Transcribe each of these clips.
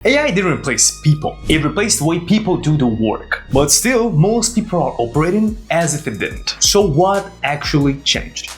AI didn't replace people, it replaced the way people do the work. But still, most people are operating as if it didn't. So what actually changed?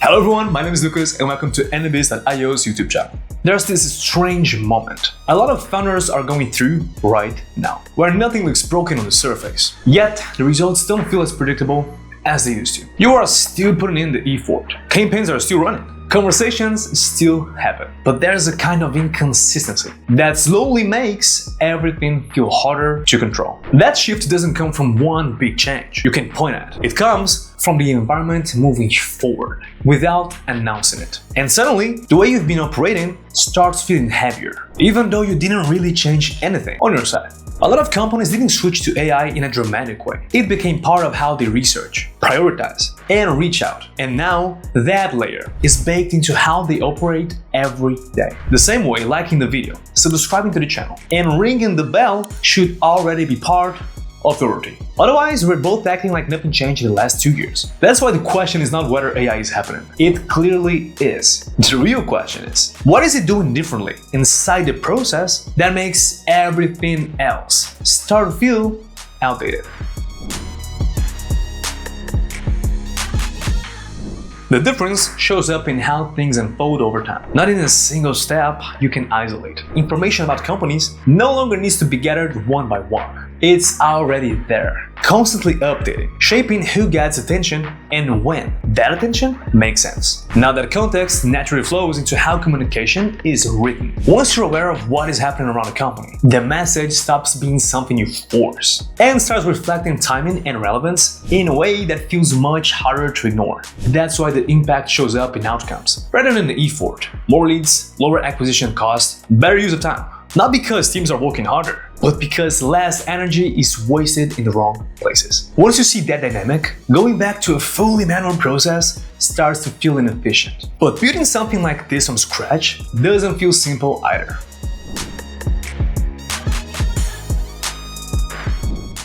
Hello everyone, my name is Lucas and welcome to AnyBiz.io's YouTube channel. There's this strange moment a lot of founders are going through right now, where nothing looks broken on the surface. Yet, the results don't feel as predictable as they used to. You are still putting in the effort. Campaigns are still running. Conversations still happen. But there's a kind of inconsistency that slowly makes everything feel harder to control. That shift doesn't come from one big change you can point at. It comes from the environment moving forward without announcing it. And suddenly, the way you've been operating starts feeling heavier, even though you didn't really change anything on your side. A lot of companies didn't switch to AI in a dramatic way. It became part of how they research, prioritize, and reach out. And now, that layer is baked into how they operate every day. The same way liking the video, subscribing to the channel, and ringing the bell should already be part of the routine. Otherwise, we're both acting like nothing changed in the last 2 years. That's why the question is not whether AI is happening. It clearly is. The real question is, what is it doing differently inside the process that makes everything else start to feel outdated? The difference shows up in how things unfold over time. Not in a single step you can isolate. Information about companies no longer needs to be gathered one by one. It's already there, constantly updating, shaping who gets attention and when that attention makes sense. Now that context naturally flows into how communication is written. Once you're aware of what is happening around a company, the message stops being something you force and starts reflecting timing and relevance in a way that feels much harder to ignore. That's why the impact shows up in outcomes rather than the effort. More leads, lower acquisition costs, better use of time. Not because teams are working harder, but because less energy is wasted in the wrong places. Once you see that dynamic, going back to a fully manual process starts to feel inefficient. But building something like this from scratch doesn't feel simple either.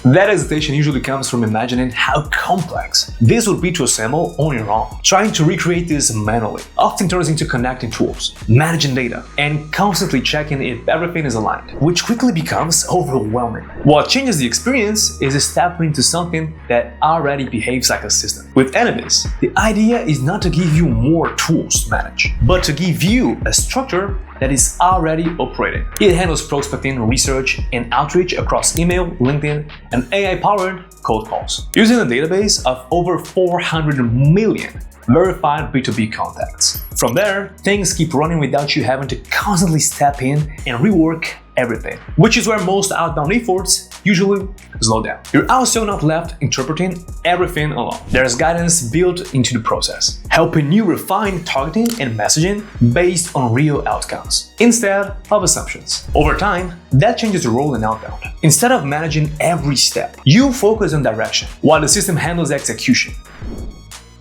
That hesitation usually comes from imagining how complex this would be to assemble on your own. Trying to recreate this manually often turns into connecting tools, managing data, and constantly checking if everything is aligned, which quickly becomes overwhelming. What changes the experience is stepping into something that already behaves like a system. With AnyBiz, the idea is not to give you more tools to manage, but to give you a structure that is already operating. It handles prospecting, research, and outreach across email, LinkedIn, and AI-powered cold calls, using a database of over 400 million verified B2B contacts. From there, things keep running without you having to constantly step in and rework everything, which is where most outbound efforts usually slow down. You're also not left interpreting everything alone. There's guidance built into the process, helping you refine targeting and messaging based on real outcomes, instead of assumptions. Over time, that changes the role in outbound. Instead of managing every step, you focus on direction, while the system handles execution.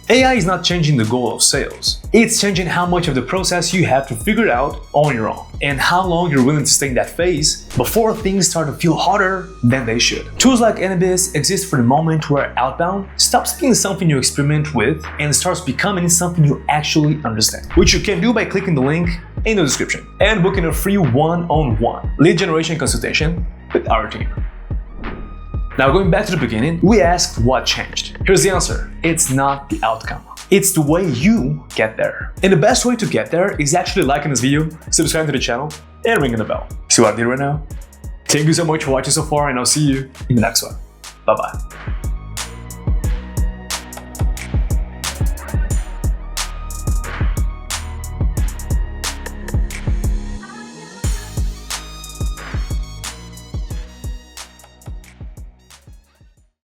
AI is not changing the goal of sales. It's changing how much of the process you have to figure out on your own, and how long you're willing to stay in that phase before things start to feel harder than they should. Tools like AnyBiz exist for the moment where outbound stops being something you experiment with and starts becoming something you actually understand, which you can do by clicking the link in the description and booking a free one-on-one lead generation consultation with our team. Now, going back to the beginning, we asked what changed. Here's the answer. It's not the outcome. It's the way you get there. And the best way to get there is actually liking this video, subscribing to the channel, and ringing the bell. See what I did right now? Thank you so much for watching so far, and I'll see you in the next one. Bye-bye.